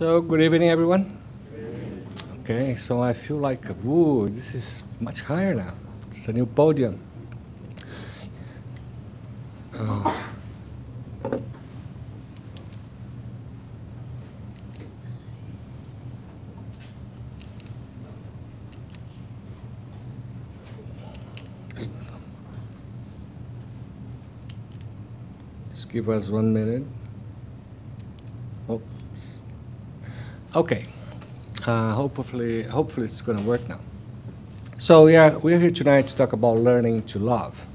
So, good evening, everyone. Okay, so I feel like, woo, this is much higher now. It's a new podium. Just give us 1 minute. Oh. Okay. Hopefully it's going to work now. So yeah, we're here tonight to talk about learning to love.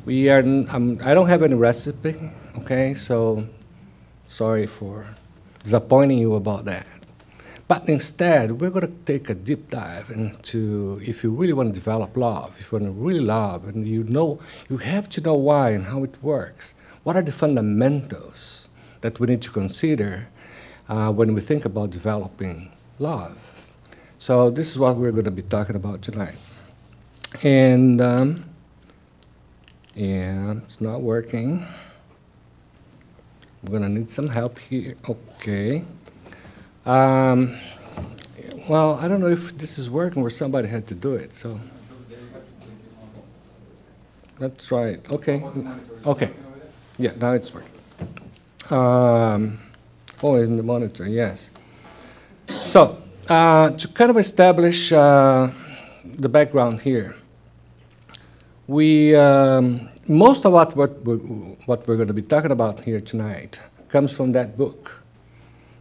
I don't have any recipe, okay? So sorry for disappointing you about that. But instead, we're going to take a deep dive into if you really want to develop love, if you want to really love, and you have to know why and how it works. What are the fundamentals that we need to consider when we think about developing love? So this is what we're going to be talking about tonight. And yeah, it's not working. We're going to need some help here. Okay. Well, I don't know if this is working or somebody had to do it. So that's right. Okay. Okay. Yeah, now it's working. Oh, in the monitor, yes. So, to kind of establish the background here, most of what we're going to be talking about here tonight comes from that book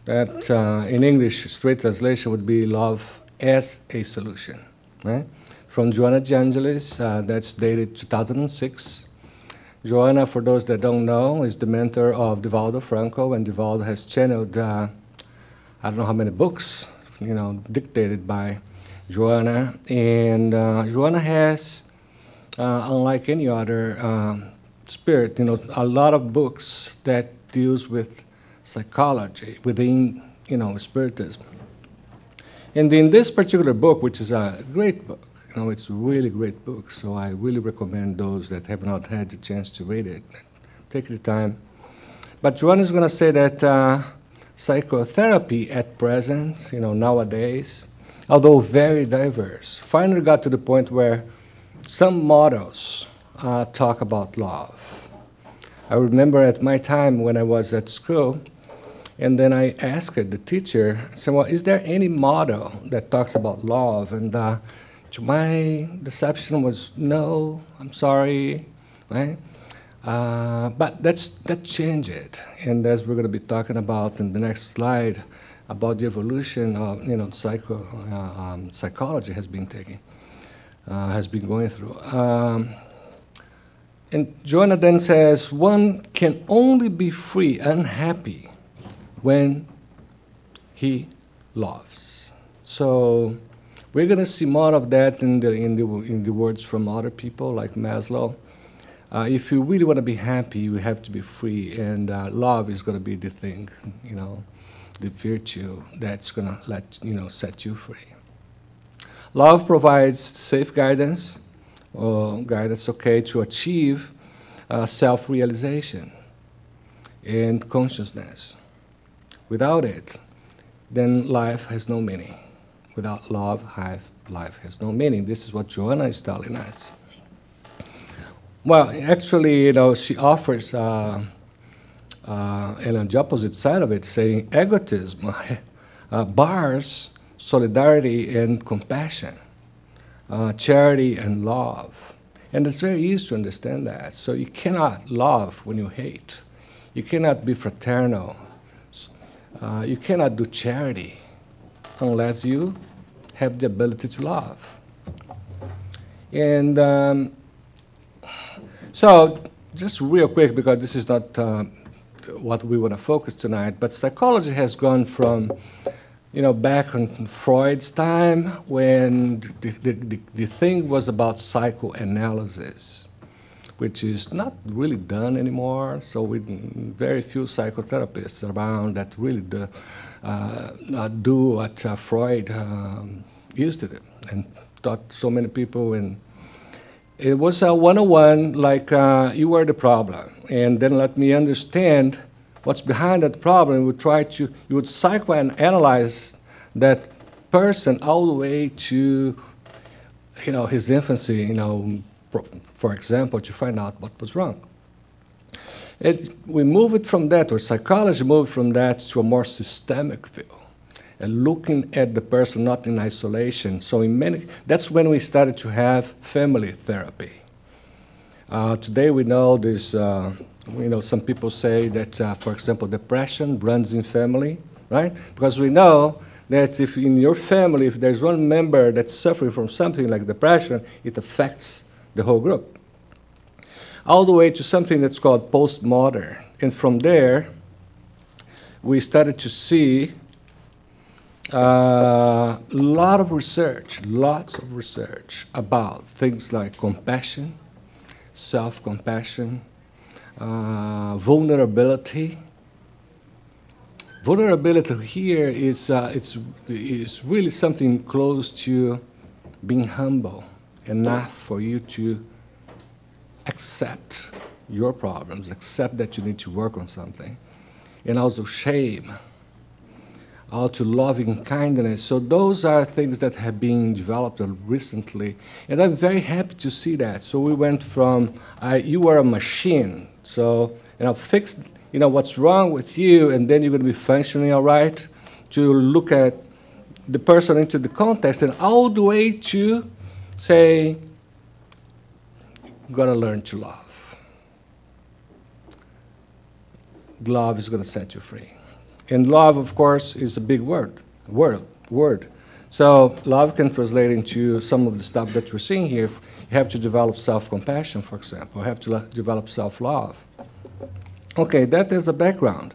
that in English, straight translation would be Love as a Solution, right? From Joanna, Angelis, that's dated 2006. Joanna, for those that don't know, is the mentor of Divaldo Franco, and Divaldo has channeled, I don't know how many books, dictated by Joanna. And Joanna has, unlike any other spirit, a lot of books that deals with psychology within, Spiritism. And in this particular book, which is a great book, it's a really great book, so I really recommend those that have not had the chance to read it. Take the time. But Joanna is going to say that psychotherapy at present, nowadays, although very diverse, finally got to the point where some models talk about love. I remember at my time when I was at school, and then I asked the teacher, I said, well, is there any model that talks about love? And to my deception was no, I'm sorry, right? But that changed it. And as we're going to be talking about in the next slide, about the evolution of, psychology has been going through. And Joanna then says, one can only be free and happy when he loves. So we're going to see more of that in the words from other people like Maslow. If you really want to be happy, you have to be free, and love is going to be the thing, the virtue that's going to set you free. Love provides safe guidance, to achieve self-realization and consciousness. Without it, then life has no meaning. Without love, life has no meaning. This is what Joanna is telling us. Well, actually, she offers, and on the opposite side of it, saying egotism bars solidarity and compassion, charity and love. And it's very easy to understand that. So you cannot love when you hate. You cannot be fraternal. You cannot do charity unless you have the ability to love. And so just real quick, because this is not what we want to focus tonight, but psychology has gone from, back in Freud's time when the thing was about psychoanalysis, which is not really done anymore. So very few psychotherapists around that really do what Freud used to do and taught so many people. And it was a 101, like you were the problem, and then let me understand what's behind that problem. You would psychoanalyze that person all the way to, his infancy, for example, to find out what was wrong. We move it from that, or psychology moved from that to a more systemic view, and looking at the person not in isolation. So that's when we started to have family therapy. Today we know there's, some people say that, for example, depression runs in family, right? Because we know that if in your family, if there's one member that's suffering from something like depression, it affects the whole group. All the way to something that's called postmodern. And from there, we started to see lots of research about things like compassion, self-compassion, vulnerability. Vulnerability here is really something close to being humble enough for you to accept your problems, accept that you need to work on something, and also shame, also loving kindness. So those are things that have been developed recently, and I'm very happy to see that. So we went from you are a machine, so fix what's wrong with you, and then you're going to be functioning all right, to look at the person into the context, and all the way to say, you've got to learn to love. Love is going to set you free. And love, of course, is a big word. So love can translate into some of the stuff that we're seeing here. You have to develop self-compassion, for example. You have to develop self-love. Okay, that is the background.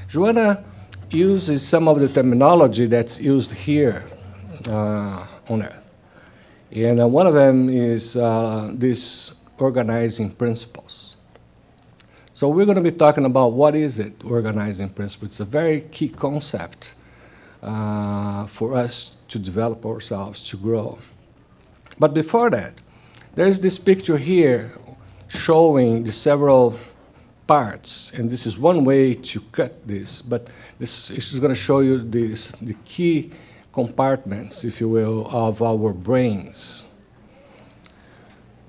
Joanna uses some of the terminology that's used here on Earth. And one of them is these organizing principles. So we're going to be talking about what is it, organizing principle. It's a very key concept for us to develop ourselves, to grow. But before that, there's this picture here showing the several parts, and this is one way to cut this, but this is going to show you the key compartments, if you will, of our brains.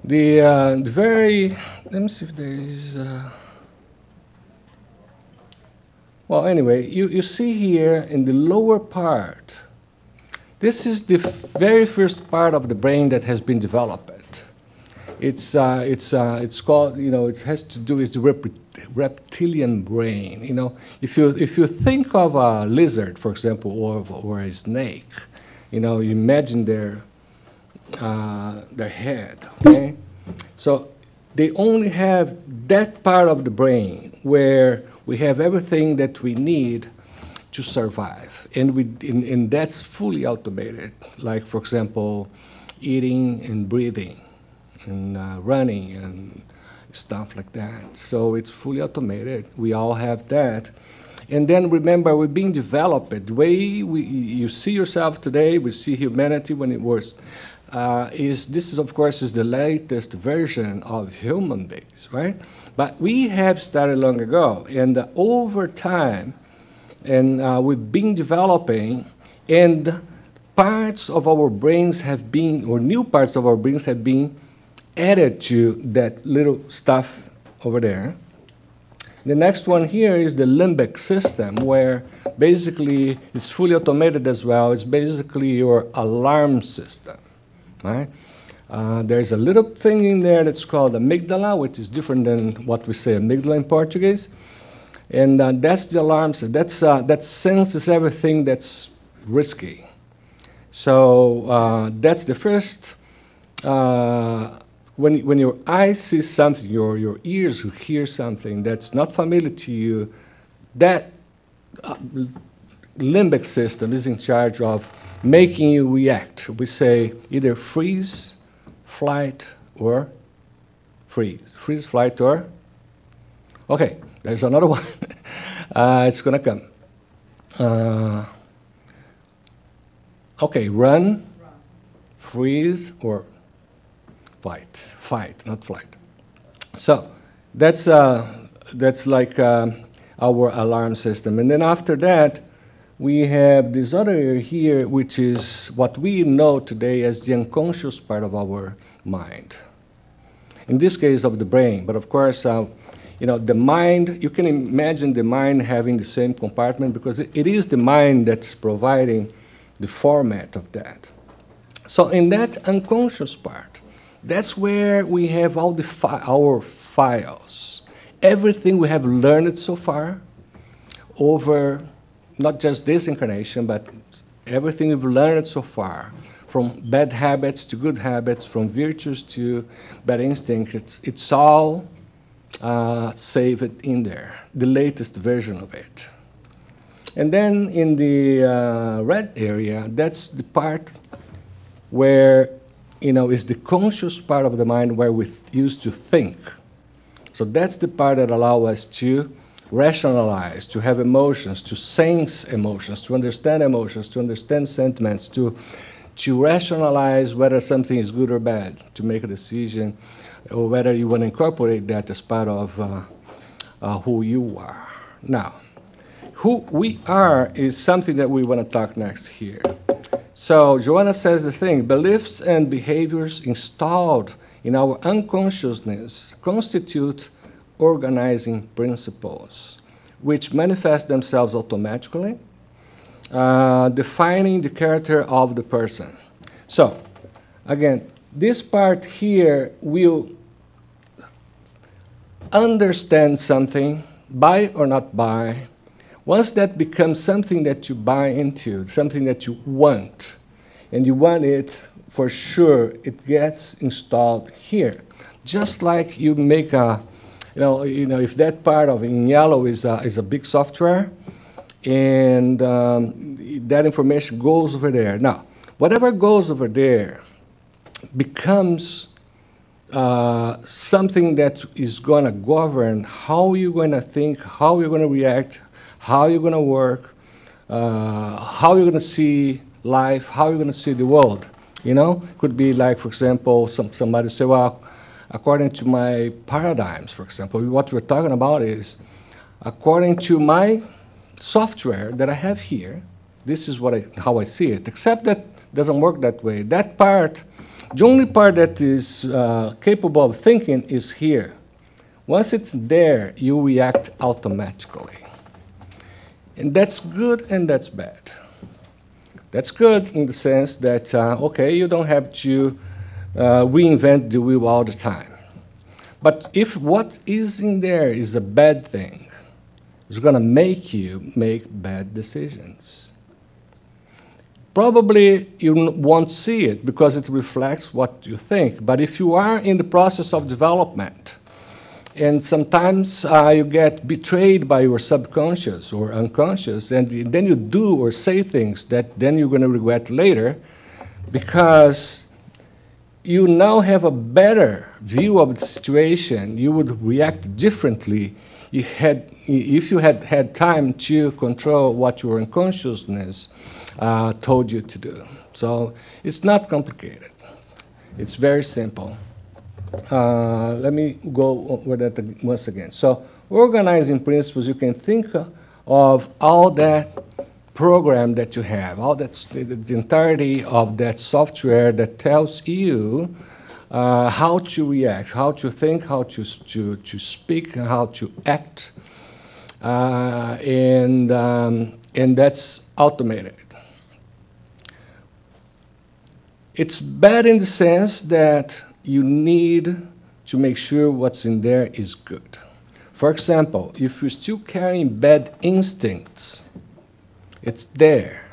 Let me see if there is, well, anyway, you see here in the lower part, this is the very first part of the brain that has been developed. It's called, it has to do with the reptilian brain. If you think of a lizard, for example, or a snake, you imagine their head. Okay, so they only have that part of the brain where we have everything that we need to survive, and that's fully automated. Like, for example, eating and breathing, and running and stuff like that. So it's fully automated. We all have that. And then remember, we're being developed. The way you see yourself today, we see humanity when it was, this is, of course, is the latest version of human beings, right? But we have started long ago. And over time, and we've been developing, and parts of our brains have been, or new parts of our brains have been added to that little stuff over there. The next one here is the limbic system, where basically it's fully automated as well. It's basically your alarm system, right? There's a little thing in there that's called amygdala, which is different than what we say amygdala in Portuguese. And that's the alarm system. That senses everything that's risky. So that's the first. When your eyes see something, your ears hear something that's not familiar to you, that limbic system is in charge of making you react. We say either freeze, flight, or freeze. Freeze, flight, or... Okay, there's another one. It's going to come. Okay, run, freeze, or... fight, not flight. So that's That's like our alarm system. And then after that, we have this other area here, which is what we know today as the unconscious part of our mind. In this case, of the brain. But of course, the mind, you can imagine the mind having the same compartment because it is the mind that's providing the format of that. So in that unconscious part, that's where we have all our files. Everything we have learned so far over not just this incarnation, but everything we've learned so far, from bad habits to good habits, from virtues to bad instincts, it's all saved in there, the latest version of it. And then in the red area, that's the part where, is the conscious part of the mind where we used to think. So that's the part that allows us to rationalize, to have emotions, to sense emotions, to understand sentiments, to rationalize whether something is good or bad, to make a decision, or whether you want to incorporate that as part of who you are. Now, who we are is something that we want to talk next here. So Joanna says the thing, beliefs and behaviors installed in our unconsciousness constitute organizing principles, which manifest themselves automatically, defining the character of the person. So, again, this part here will understand something, buy or not buy. Once that becomes something that you buy into, something that you want, and you want it for sure, it gets installed here. Just like you make a, if that part of in yellow is a big software, and that information goes over there. Now, whatever goes over there becomes something that is going to govern how you're going to think, how you're going to react, how you're going to work, how you're going to see life, how you're going to see the world. Could be like, for example, somebody say, well, according to my paradigms, for example, what we're talking about is, according to my software that I have here, this is how I see it, except that doesn't work that way. That part, the only part that is capable of thinking is here. Once it's there, you react automatically. And that's good and that's bad. That's good in the sense that, okay, you don't have to reinvent the wheel all the time. But if what is in there is a bad thing, it's going to make you make bad decisions. Probably you won't see it because it reflects what you think. But if you are in the process of development, and sometimes you get betrayed by your subconscious or unconscious, and then you do or say things that then you're going to regret later because you now have a better view of the situation. You would react differently if you had had time to control what your unconsciousness told you to do. So it's not complicated. It's very simple. Let me go over that once again. So organizing principles, you can think of all that program that you have, all that the entirety of that software that tells you how to react, how to think, how to speak, how to act, and that's automated. It's bad in the sense that you need to make sure what's in there is good. For example, if you're still carrying bad instincts, it's there.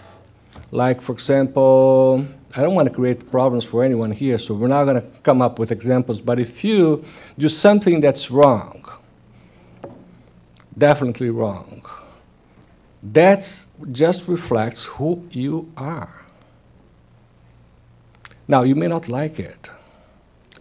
Like, for example, I don't want to create problems for anyone here, so we're not going to come up with examples, but if you do something that's wrong, definitely wrong, that just reflects who you are. Now, you may not like it.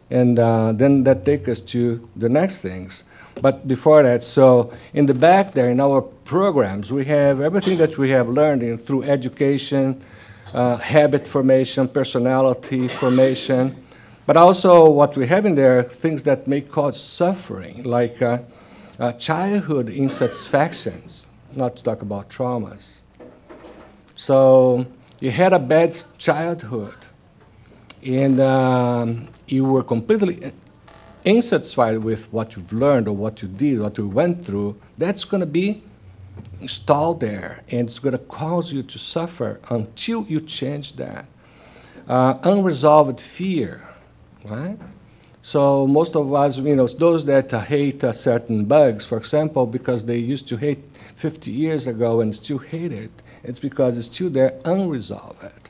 And then that takes us to the next things. But before that, so in the back there, in our programs, we have everything that we have learned through education, habit formation, personality formation, but also what we have in there, things that may cause suffering, like childhood insatisfactions, not to talk about traumas. So you had a bad childhood, and you were completely insatisfied with what you've learned or what you did, what you went through. That's going to be installed there, and it's going to cause you to suffer until you change that. Unresolved fear, right? So most of us, those that hate certain bugs, for example, because they used to hate 50 years ago and still hate it, it's because it's still there unresolved.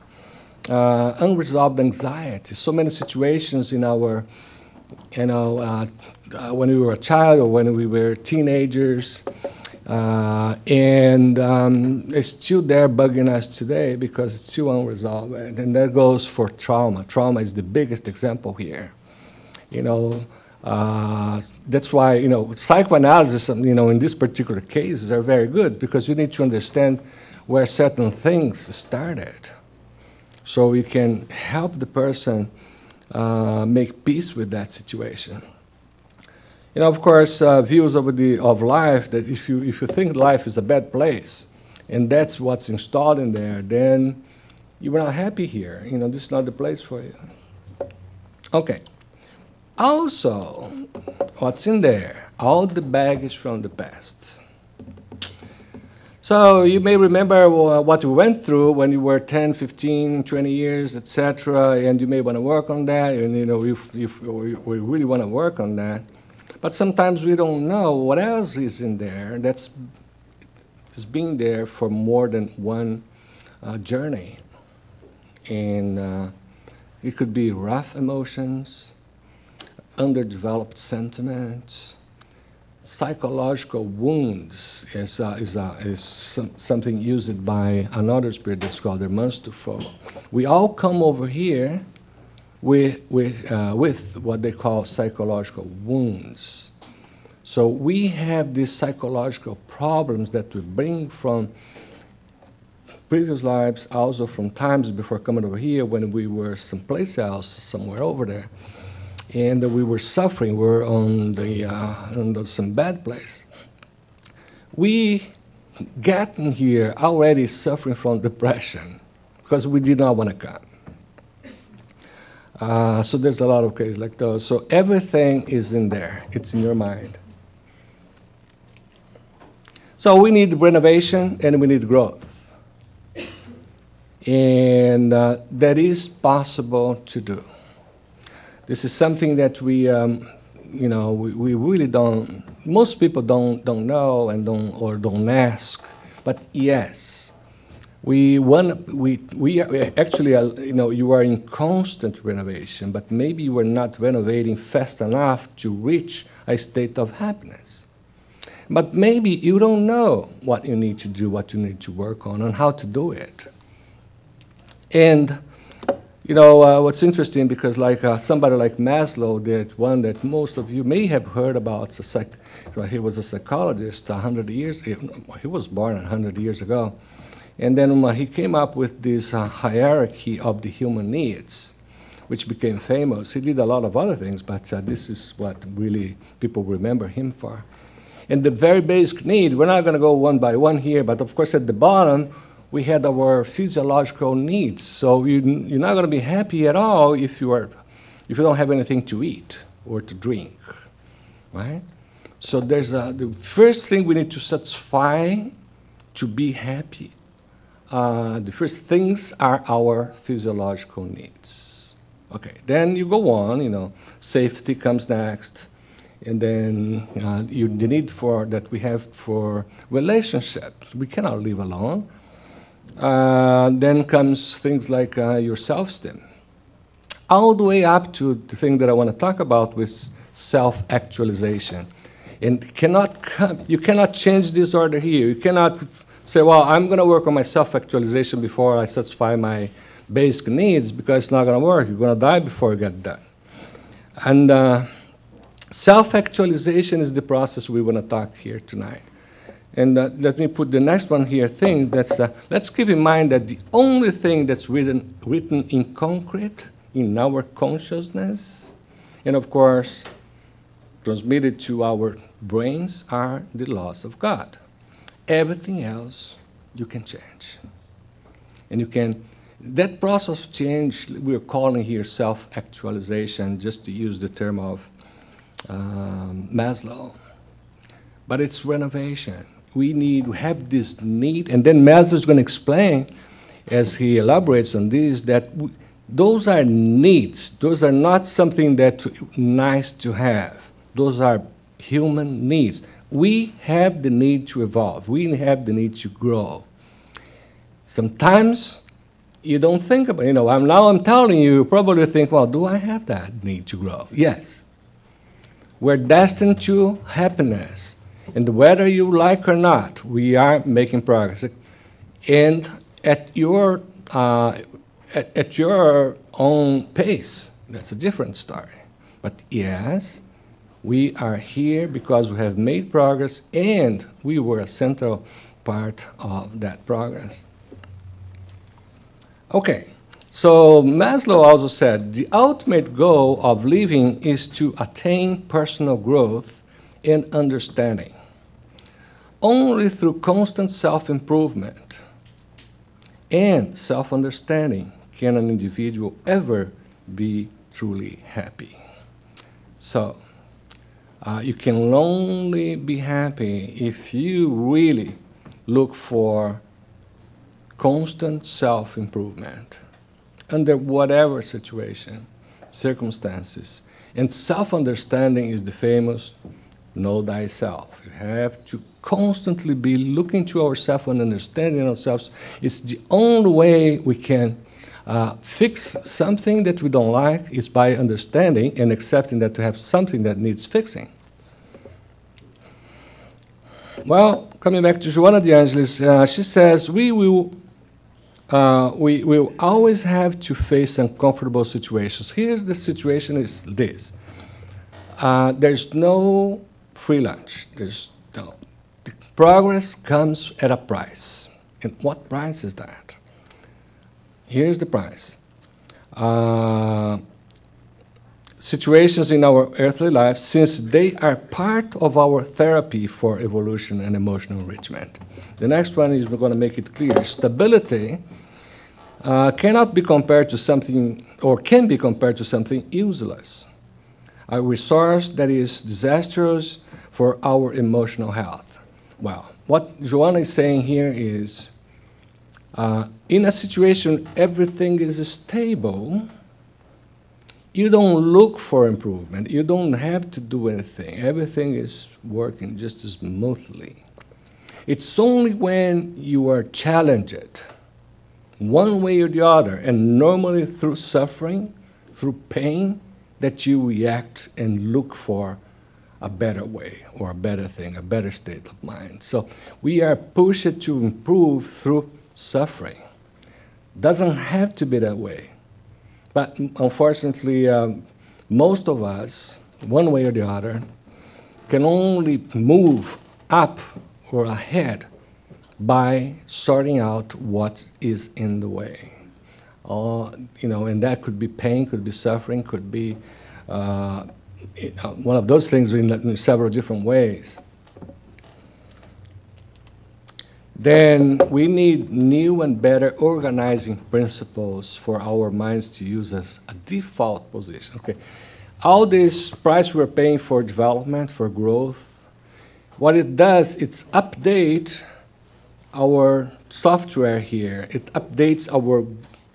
Unresolved anxiety. So many situations in our, when we were a child or when we were teenagers, and it's still there bugging us today because it's still unresolved. And that goes for trauma. Trauma is the biggest example here. That's why, psychoanalysis, in this particular cases are very good because you need to understand where certain things started so we can help the person make peace with that situation. Of course, views of life, that if you think life is a bad place and that's what's installed in there, then you're not happy here. This is not the place for you. Okay. Also, what's in there? All the baggage from the past. So you may remember what you went through when you were 10, 15, 20 years, etc., and you may want to work on that, and if we really want to work on that. But sometimes we don't know what else is in there that's been there for more than one journey. And it could be rough emotions, underdeveloped sentiments, psychological wounds is something used by another spirit that's called the Monstufo. We all come over here with what they call psychological wounds. So we have these psychological problems that we bring from previous lives, also from times before coming over here when we were someplace else, somewhere over there. And we were suffering, we were on some bad place. We got in here already suffering from depression because we did not want to come. So there's a lot of cases like those. So everything is in there. It's in your mind. So we need renovation and we need growth. And that is possible to do. This is something that we really don't, most people don't know and don't ask. But yes, we actually, you are in constant renovation, but maybe you are not renovating fast enough to reach a state of happiness. But maybe you don't know what you need to do, what you need to work on, and how to do it. And what's interesting, because somebody like Maslow, that one that most of you may have heard about, he was a psychologist 100 years, he was born 100 years ago. And then he came up with this hierarchy of the human needs, which became famous. He did a lot of other things, but this is what really people remember him for. And the very basic need, we're not going to go one by one here, but of course at the bottom, we had our physiological needs. So you're not going to be happy at all if you don't have anything to eat or to drink, right? So there's the first thing we need to satisfy to be happy. The first things are our physiological needs. Okay, then you go on, safety comes next. And then the need that we have for relationships. We cannot live alone. Then comes things like your self-esteem. All the way up to the thing that I want to talk about with self-actualization. And you cannot change this order here. You cannot say, well, I'm going to work on my self-actualization before I satisfy my basic needs, because it's not going to work. You're going to die before you get done. And self-actualization is the process we want to talk here tonight. And let me put the next one here thing. Let's keep in mind that the only thing that's written in concrete in our consciousness, and of course, transmitted to our brains are the laws of God. Everything else you can change. And you can, that process of change, we're calling here self-actualization, just to use the term of Maslow. But it's renovation. We have this need, and then Maslow is going to explain, as he elaborates on this, that those are needs. Those are not something that's nice to have. Those are human needs. We have the need to evolve. We have the need to grow. Sometimes you don't think about it. Now I'm telling you, you probably think, well, do I have that need to grow? Yes. We're destined to happiness. And whether you like or not, we are making progress. And at your own pace, that's a different story. But yes, we are here because we have made progress, and we were a central part of that progress. Okay, so Maslow also said, the ultimate goal of living is to attain personal growth and understanding. Only through constant self-improvement and self-understanding can an individual ever be truly happy. So, you can only be happy if you really look for constant self-improvement under whatever situation, circumstances. And self-understanding is the famous know thyself. You have to constantly be looking to ourselves and understanding ourselves. It's the only way we can fix something that we don't like is by understanding and accepting that we have something that needs fixing. Well, coming back to Joanna de Angelis, she says, we will always have to face uncomfortable situations. Here's the situation is this. There's no free lunch. The progress comes at a price. And what price is that? Here's the price. Situations in our earthly life, since they are part of our therapy for evolution and emotional enrichment. The next one is we're going to make it clear. Stability cannot be compared to something, or can be compared to something useless. A resource that is disastrous for our emotional health. Well, what Joanna is saying here is, in a situation everything is stable, you don't look for improvement. You don't have to do anything. Everything is working just as smoothly. It's only when you are challenged, one way or the other, and normally through suffering, through pain, that you react and look for a better way or a better thing, a better state of mind. So we are pushed to improve through suffering. Doesn't have to be that way. But unfortunately, most of us, one way or the other, can only move up or ahead by sorting out what is in the way. And that could be pain, could be suffering, could be one of those things in several different ways. Then we need new and better organizing principles for our minds to use as a default position. Okay, all this price we're paying for development, for growth, what it does, it's update our software here. It updates our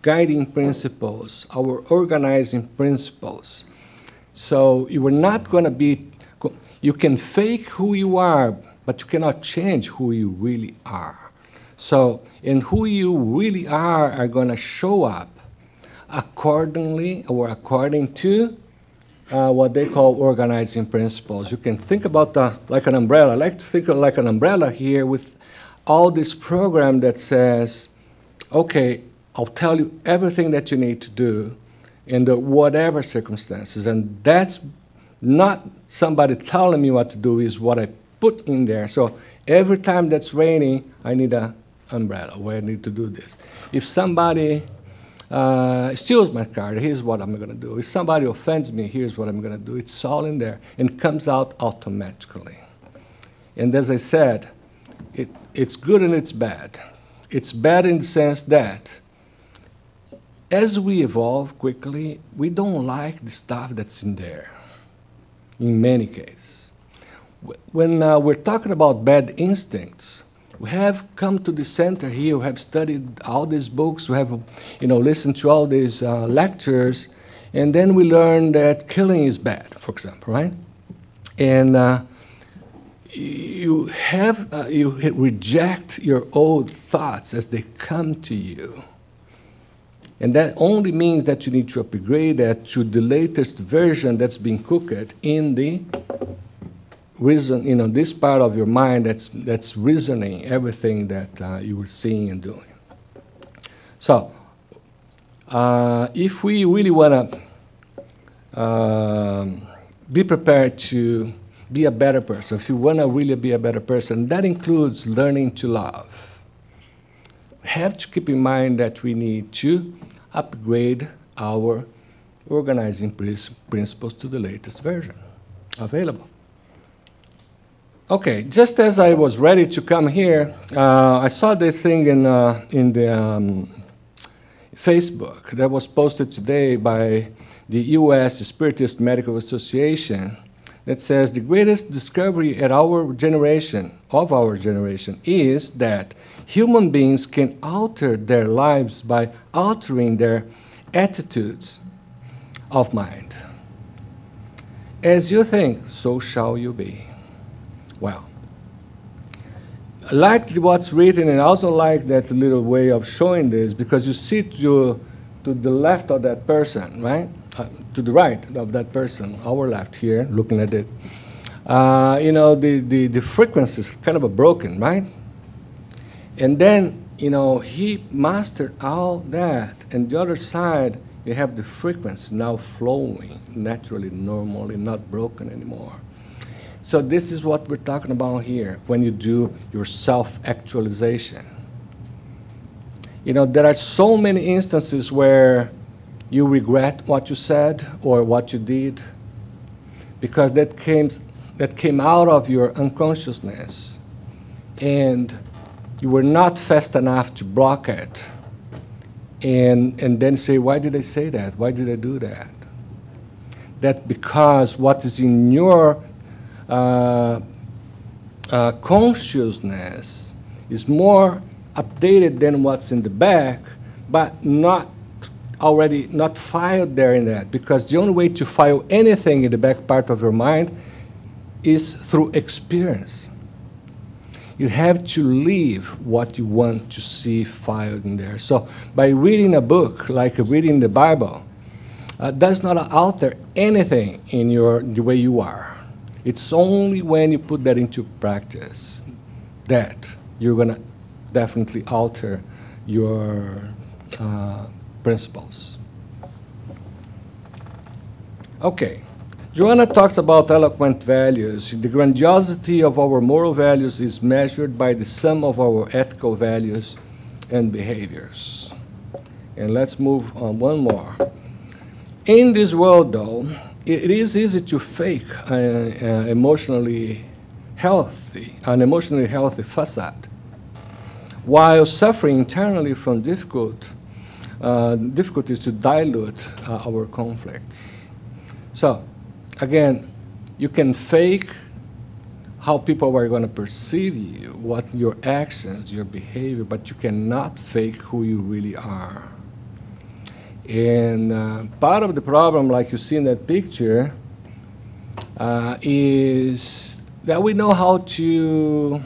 guiding principles, our organizing principles. So you are not going to be, you can fake who you are, but you cannot change who you really are. So, and who you really are going to show up accordingly or according to what they call organizing principles. You can think about like an umbrella. I like to think of like an umbrella here with all this program that says, okay, I'll tell you everything that you need to do in the whatever circumstances. And that's not somebody telling me what to do, is what I put in there. So every time that's raining, I need an umbrella, where I need to do this. If somebody steals my car, here's what I'm going to do. If somebody offends me, here's what I'm going to do. It's all in there and comes out automatically. And as I said, it's good and it's bad. It's bad in the sense that as we evolve quickly, we don't like the stuff that's in there, in many cases. When we're talking about bad instincts, we have come to the center here, we have studied all these books, we have listened to all these lectures, and then we learn that killing is bad, for example, right? And you reject your old thoughts as they come to you. And that only means that you need to upgrade that to the latest version that's being cooked in the reason, this part of your mind that's reasoning everything that you were seeing and doing. So, if we really want to be prepared to be a better person, if you want to really be a better person, that includes learning to love. We have to keep in mind that we need to upgrade our organizing principles to the latest version available. Okay, just as I was ready to come here, I saw this thing in the Facebook that was posted today by the U.S. Spiritist Medical Association that says the greatest discovery of our generation is that human beings can alter their lives by altering their attitudes of mind. As you think, so shall you be. Well, I like what's written, and I also like that little way of showing this, because you see to the left of that person, right? To the right of that person, our left here, looking at it, the frequency is kind of broken, right? And then, he mastered all that, and the other side, you have the frequency now flowing naturally, normally, not broken anymore. So this is what we're talking about here when you do your self-actualization. There are so many instances where you regret what you said or what you did because that came out of your unconsciousness, and you were not fast enough to block it and then say, why did I say that? Why did I do that? That because what is in your consciousness is more updated than what's in the back, but not filed there in that, because the only way to file anything in the back part of your mind is through experience. You have to leave what you want to see filed in there. So by reading a book, like reading the Bible, does not alter anything in the way you are. It's only when you put that into practice that you're going to definitely alter your principles. Okay. Joanna talks about eloquent values. The grandiosity of our moral values is measured by the sum of our ethical values and behaviors. And let's move on one more. In this world, though, it is easy to fake an emotionally healthy facade, while suffering internally from difficulties to dilute our conflicts. So, again, you can fake how people are going to perceive you, what your actions, your behavior, but you cannot fake who you really are. And part of the problem, like you see in that picture, is that we know how to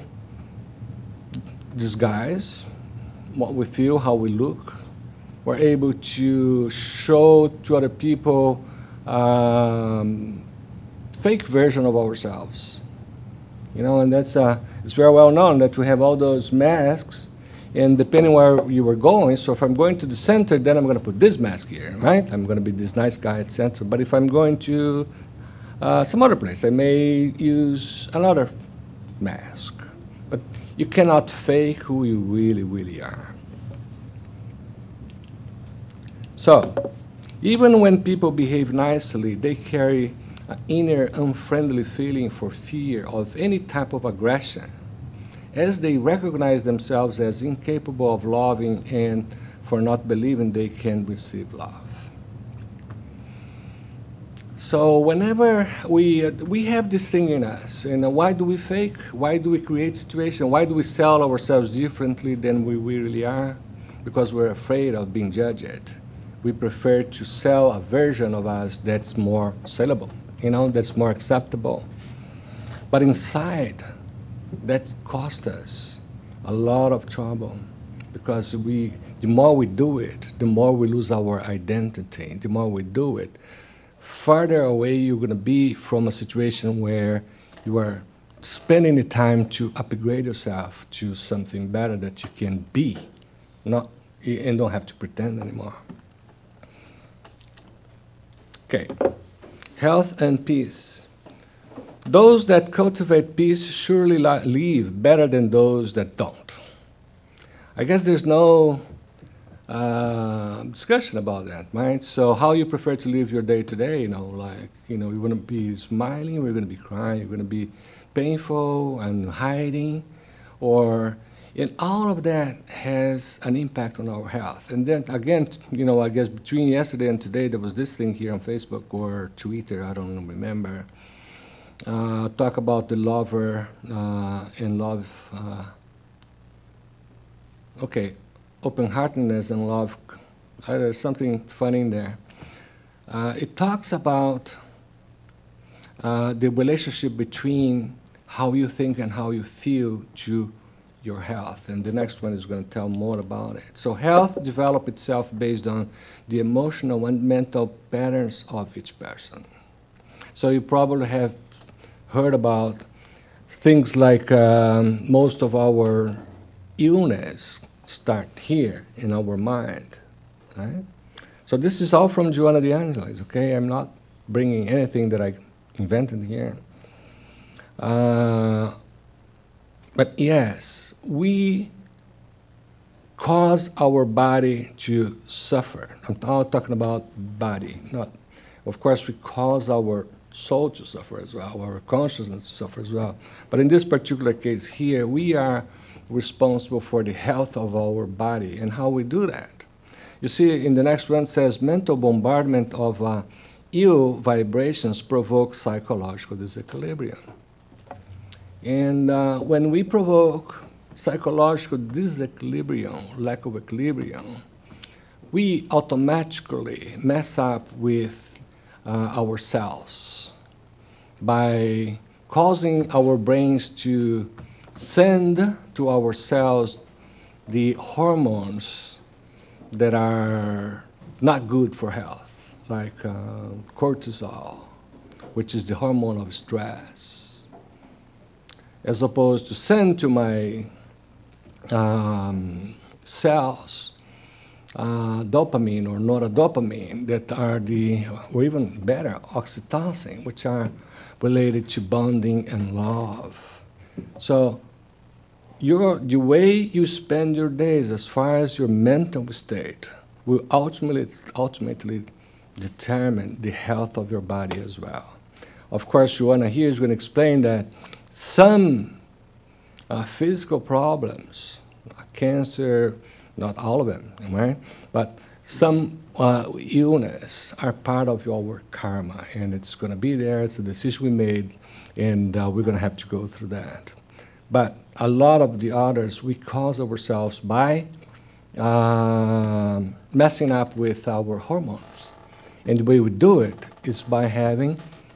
disguise what we feel, how we look. We're able to show to other people fake version of ourselves, and that's it's very well known that we have all those masks, and depending where you were going. So if I'm going to the center, then I'm going to put this mask here, right? I'm going to be this nice guy at center. But if I'm going to some other place, I may use another mask. But you cannot fake who you really, really are. So, even when people behave nicely, they carry an inner unfriendly feeling for fear of any type of aggression, as they recognize themselves as incapable of loving and for not believing they can receive love. So whenever we have this thing in us, and why do we fake? Why do we create situations? Why do we sell ourselves differently than we really are? Because we're afraid of being judged. We prefer to sell a version of us that's more sellable, that's more acceptable. But inside, that costs us a lot of trouble, because the more we do it, the more we lose our identity. The more we do it, farther away you're going to be from a situation where you are spending the time to upgrade yourself to something better that you can be, and don't have to pretend anymore. Okay, health and peace. Those that cultivate peace surely live better than those that don't. I guess there's no discussion about that, right? So how you prefer to live your day today, you're going to be smiling, you're going to be crying, you're going to be painful and hiding, and all of that has an impact on our health. And then again, I guess between yesterday and today, there was this thing here on Facebook or Twitter, I don't remember, talk about the lover and love, open-heartedness and love. There's something funny in there. It talks about the relationship between how you think and how you feel to your health. And the next one is going to tell more about it. So health develops itself based on the emotional and mental patterns of each person. So you probably have heard about things like most of our illness start here in our mind, right? So this is all from Joanna the Angelis, okay? I'm not bringing anything that I invented here. But yes, we cause our body to suffer. I'm now talking about body, of course, we cause our soul to suffer as well, our consciousness to suffer as well. But in this particular case here, we are responsible for the health of our body. And how we do that? You see, in the next one says, mental bombardment of ill vibrations provoke psychological disequilibrium. And when we provoke psychological disequilibrium, lack of equilibrium, we automatically mess up with ourselves by causing our brains to send to our cells the hormones that are not good for health, like cortisol, which is the hormone of stress, as opposed to send to my cells dopamine or noradopamine that are or even better, oxytocin, which are related to bonding and love. So the way you spend your days as far as your mental state will ultimately determine the health of your body as well. Of course, Joanna here is going to explain that some physical problems, cancer, not all of them, right? But some illness are part of our karma, and it's going to be there. It's a decision we made, and we're going to have to go through that. But a lot of the others we cause ourselves by messing up with our hormones. And the way we do it is by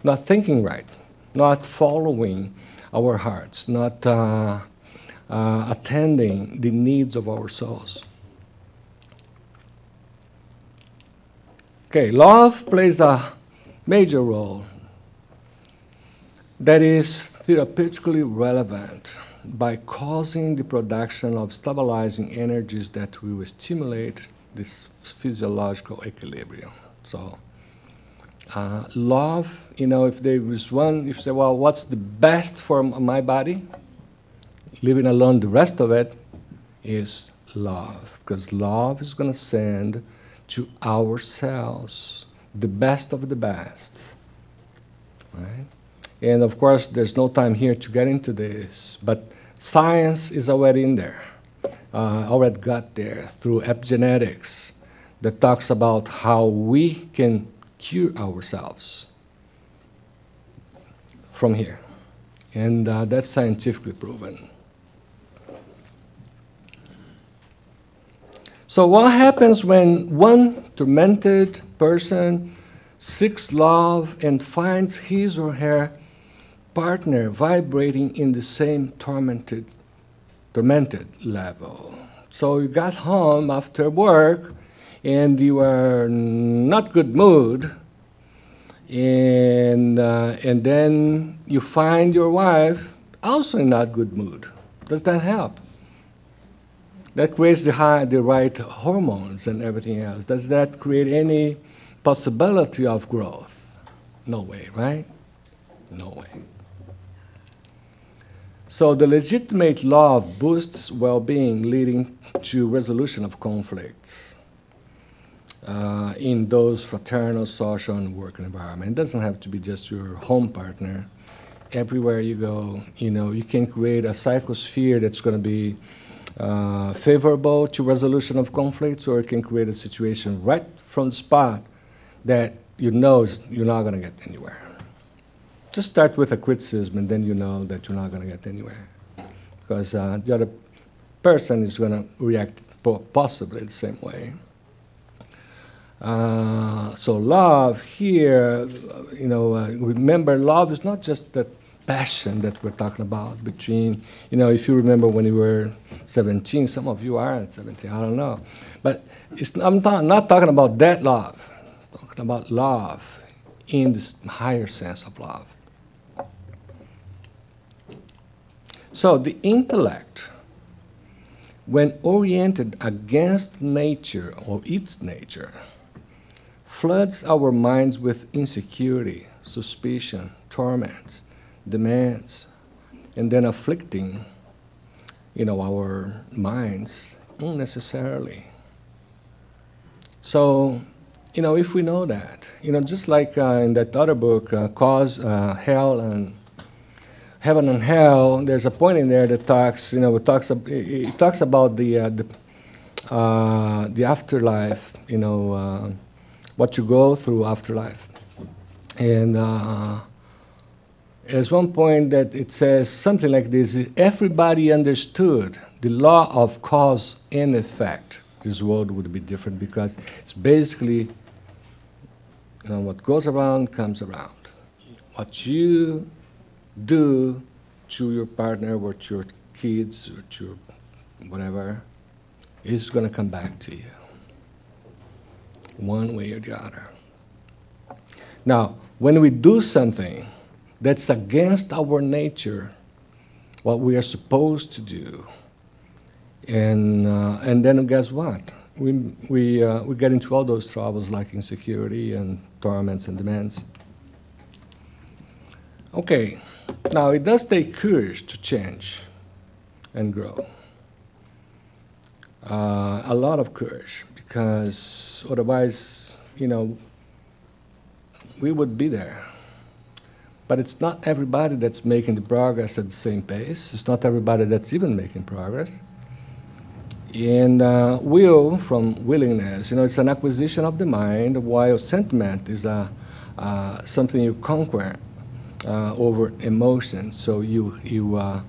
not thinking right, not following our hearts, not attending the needs of our souls. Okay, love plays a major role that is therapeutically relevant by causing the production of stabilizing energies that will stimulate this physiological equilibrium. So, love, if there is one, if you say, well, what's the best for my body? Leaving alone the rest of it is love, because love is going to send to ourselves, the best of the best. Right? And of course, there's no time here to get into this, but science is already in there, already got there through epigenetics that talks about how we can cure ourselves from here. And that's scientifically proven. So what happens when one tormented person seeks love and finds his or her partner vibrating in the same tormented level? So you got home after work and you were not good mood, and then you find your wife also in not good mood. Does that help? That creates the right hormones and everything else. Does that create any possibility of growth? No way, right? No way. So the legitimate love boosts well-being, leading to resolution of conflicts in those fraternal, social, and work environment. It doesn't have to be just your home partner. Everywhere you go, you can create a psychosphere that's going to be favorable to resolution of conflicts, or it can create a situation right from the spot that you're not going to get anywhere. Just start with a criticism, and then you know that you're not going to get anywhere, because the other person is going to react possibly the same way. So love here, remember, love is not just that passion that we're talking about between, if you remember when you were 17, some of you aren't 17, I don't know. But I'm not talking about that love. I'm talking about love in this higher sense of love. So the intellect, when oriented against nature or its nature, floods our minds with insecurity, suspicion, torments, demands, and then afflicting, our minds unnecessarily. So, if we know that, just like in that other book, Hell and Heaven and Hell, there's a point in there that talks, it talks about the afterlife, what you go through afterlife, and there's one point that it says something like this: everybody understood the law of cause and effect, this world would be different, because it's basically, what goes around comes around. What you do to your partner or to your kids or to your whatever is going to come back to you, one way or the other. Now, when we do something that's against our nature, what we are supposed to do, and then guess what? We get into all those troubles like insecurity and torments and demands. Okay, now it does take courage to change and grow. A lot of courage, because otherwise, we would be there. But it's not everybody that's making the progress at the same pace. It's not everybody that's even making progress. And will, from willingness, it's an acquisition of the mind, while sentiment is something you conquer over emotions. So emotions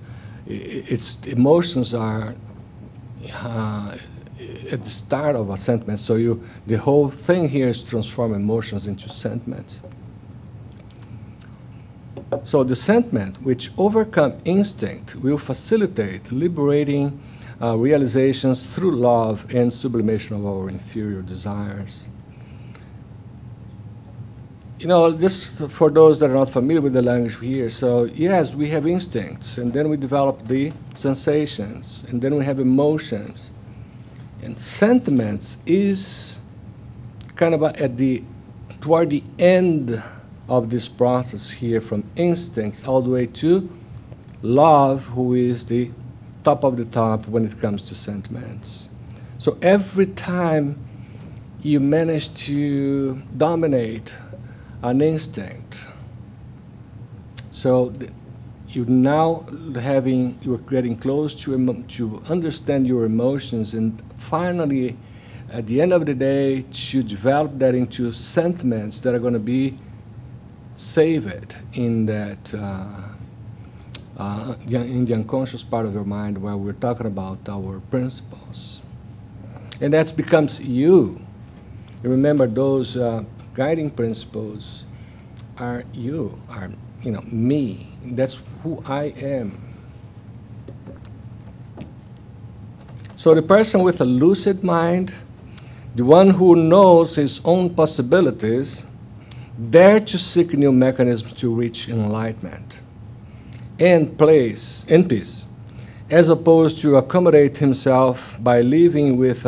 are at the start of a sentiment. So the whole thing here is to transform emotions into sentiments. So the sentiment which overcome instinct will facilitate liberating realizations through love and sublimation of our inferior desires. Just for those that are not familiar with the language here, so yes, we have instincts, and then we develop the sensations, and then we have emotions. And sentiments is kind of toward the end of this process here, from instincts all the way to love, who is the top of the top when it comes to sentiments. So every time you manage to dominate an instinct. So you're getting close to understand your emotions, and finally, at the end of the day, to develop that into sentiments that are going to be saved in that in the unconscious part of your mind, where we're talking about our principles, and that becomes you. You remember those guiding principles are you, are me. That's who I am. So the person with a lucid mind, the one who knows his own possibilities, dare to seek new mechanisms to reach enlightenment and peace, as opposed to accommodate himself by living with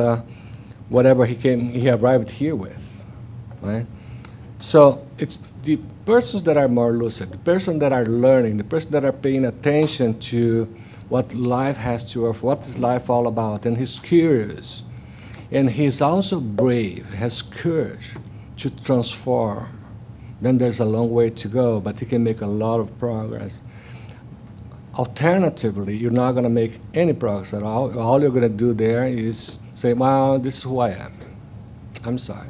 whatever he arrived here with, right? So it's the persons that are more lucid, the persons that are learning, the persons that are paying attention to what life has to offer, what is life all about, and he's curious, and he's also brave, has courage to transform. Then there's a long way to go, but he can make a lot of progress. Alternatively, you're not going to make any progress at all. All you're going to do there is say, well, this is who I am. I'm sorry.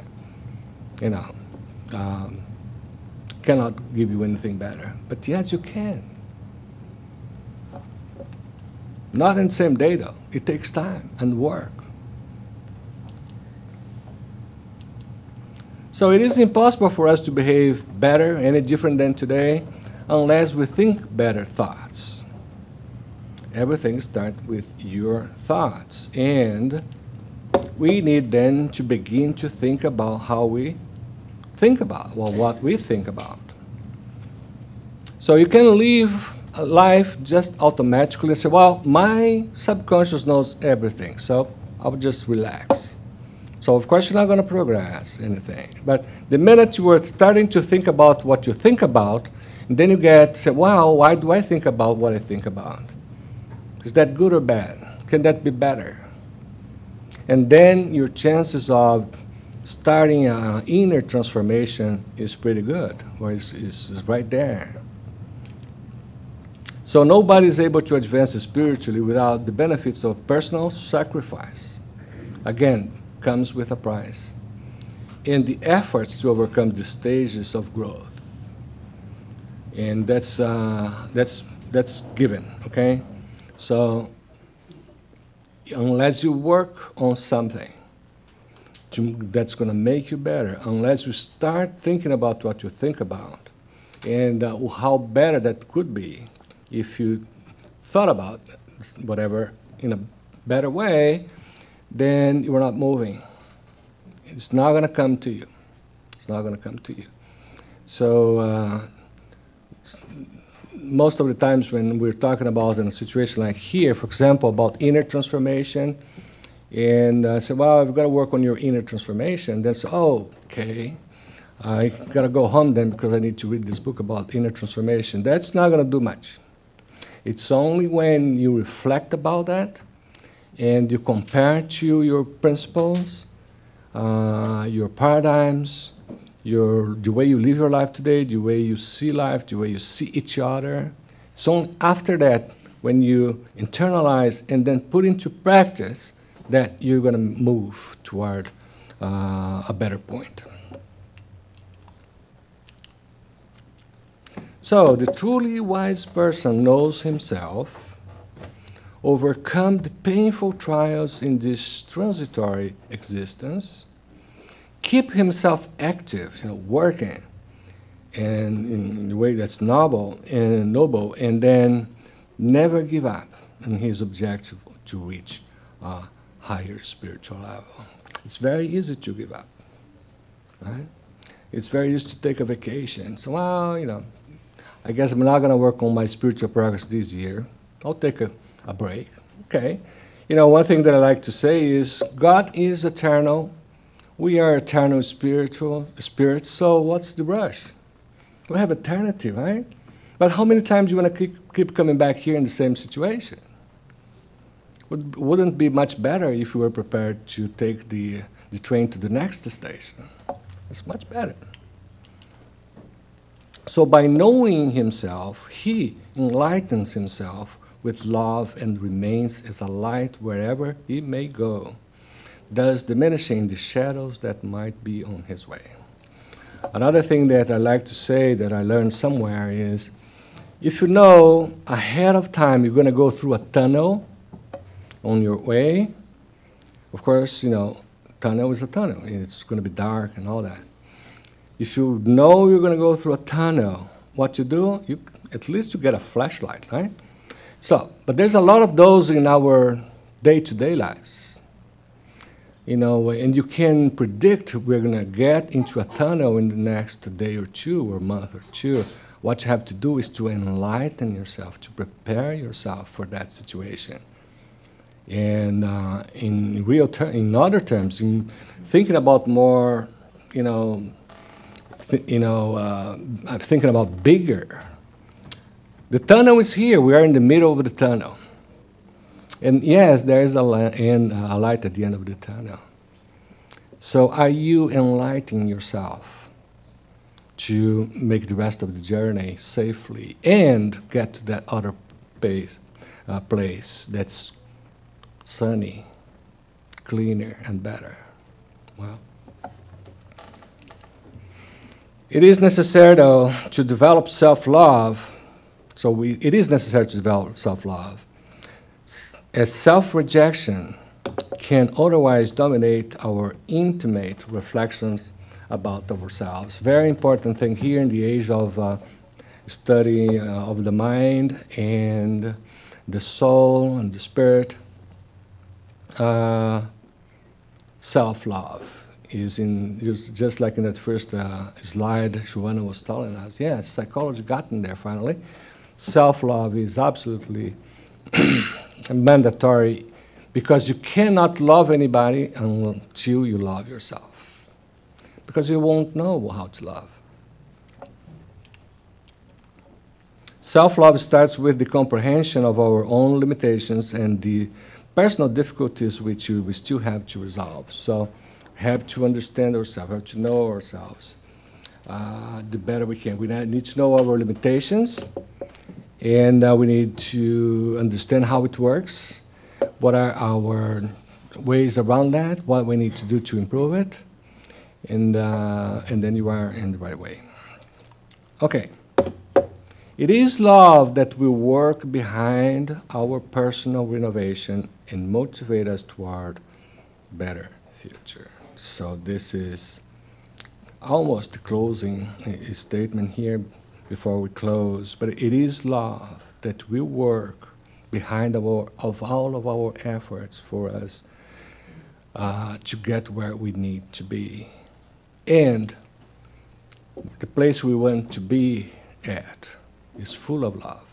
Cannot give you anything better. But yes, you can. Not in the same day, though. It takes time and work. So it is impossible for us to behave better, any different than today, unless we think better thoughts. Everything starts with your thoughts. And we need then to begin to think about how we think about, well, what we think about. So you can live a life just automatically and say, well, my subconscious knows everything, so I'll just relax. So of course you're not going to progress anything. But the minute you are starting to think about what you think about, and then you say, wow, why do I think about what I think about? Is that good or bad? Can that be better? And then your chances of starting an inner transformation is pretty good, or is right there. So nobody is able to advance spiritually without the benefits of personal sacrifice. Again, comes with a price. And the efforts to overcome the stages of growth. And that's given, okay? So unless you work on something that's going to make you better, unless you start thinking about what you think about and how better that could be if you thought about whatever in a better way, then you are not moving. It's not going to come to you. It's not going to come to you. So most of the times when we're talking about in a situation like here, for example, about inner transformation, and I say, well, I've got to work on your inner transformation. Then say, oh, okay, I got to go home then because I need to read this book about inner transformation. That's not going to do much. It's only when you reflect about that and you compare it to your principles, your paradigms, the way you live your life today, the way you see life, the way you see each other. It's only after that, when you internalize and then put into practice, that you're going to move toward a better point. So the truly wise person knows himself, overcome the painful trials in this transitory existence, keep himself active, working, and in a way that's noble, and then never give up on his objective to reach a higher spiritual level. It's very easy to give up, right? It's very easy to take a vacation. So, well, I guess I'm not going to work on my spiritual progress this year. I'll take a break. Okay. One thing that I like to say is God is eternal. We are eternal spirits, so what's the rush? We have eternity, right? But how many times do you want to keep coming back here in the same situation? Wouldn't it be much better if you were prepared to take the the train to the next station. It's much better. So by knowing himself, he enlightens himself with love and remains as a light wherever he may go, thus diminishing the shadows that might be on his way. Another thing that I like to say that I learned somewhere is, if you know ahead of time you're going to go through a tunnel on your way, of course, you know, tunnel is a tunnel. It's going to be dark and all that. If you know you're going to go through a tunnel, what you do, at least you get a flashlight, right? So, but there's a lot of those in our day-to-day lives. You know, and you can predict we're going to get into a tunnel in the next day or two or month or two. What you have to do is to enlighten yourself, to prepare yourself for that situation. And in other terms, in thinking about more, I'm thinking about bigger. The tunnel is here. We are in the middle of the tunnel. And yes, there is a light at the end of the tunnel. So are you enlightening yourself to make the rest of the journey safely and get to that other place that's sunny, cleaner, and better? Well, it is necessary, though, to develop self-love. So it is necessary to develop self-love, as self-rejection can otherwise dominate our intimate reflections about ourselves. Very important thing here in the age of study of the mind and the soul and the spirit. Self-love is just like in that first slide Joanna was telling us. Yes, psychology got in there finally. Self-love is absolutely mandatory, because you cannot love anybody until you love yourself, because you won't know how to love. Self-love starts with the comprehension of our own limitations and the personal difficulties which we still have to resolve. So have to understand ourselves, have to know ourselves. The better we can. We need to know our limitations, and we need to understand how it works, what are our ways around that, what we need to do to improve it, and then you are in the right way. Okay. It is love that will work behind our personal renovation and motivate us toward better future. So this is almost the closing statement here before we close, but it is love that will work behind all of our efforts for us to get where we need to be, and the place we want to be at is full of love.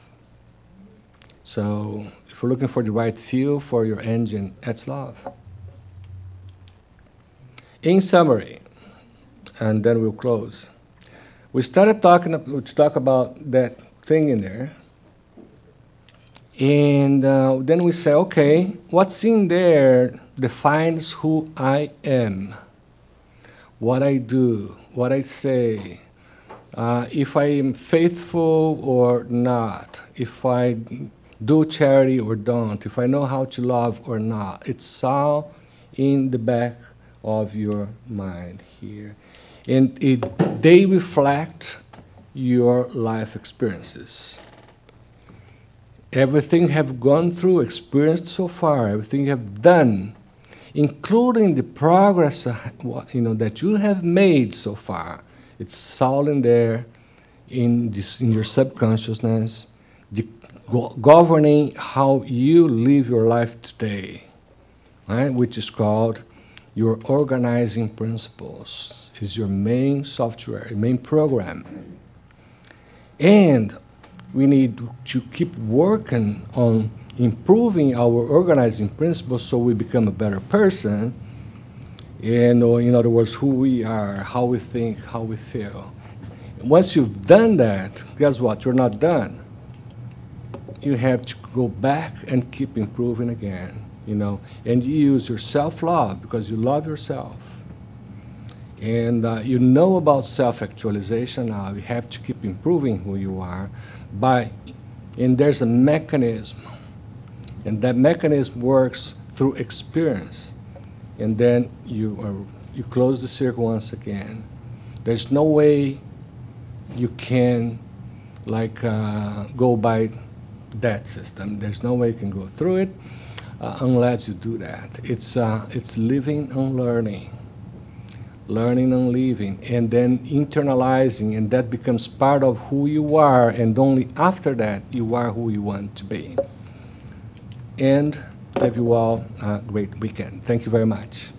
So if you're looking for the right fuel for your engine, that's love. In summary, and then we'll close. We started to talk about that thing in there, and then we say, okay, what's in there defines who I am, what I do, what I say, if I am faithful or not, if I do charity or don't, if I know how to love or not. It's all in the back of your mind here. And they reflect your life experiences. Everything you have gone through, experienced so far, everything you have done, including the progress that you have made so far, it's all in there, in your subconsciousness, governing how you live your life today, right? Which is called your organizing principles, is your main software, main program. And we need to keep working on improving our organizing principles so we become a better person. And, in other words, who we are, how we think, how we feel. Once you've done that, guess what? You're not done. You have to go back and keep improving again. you know, and you use your self-love because you love yourself. And you know about self-actualization now. You have to keep improving who you are and there's a mechanism. And that mechanism works through experience. And then you close the circle once again. There's no way you can go by that system. There's no way you can go through it unless you do that. It's living and learning and living, and then internalizing, and that becomes part of who you are, and only after that you are who you want to be. And have you all a great weekend. Thank you very much.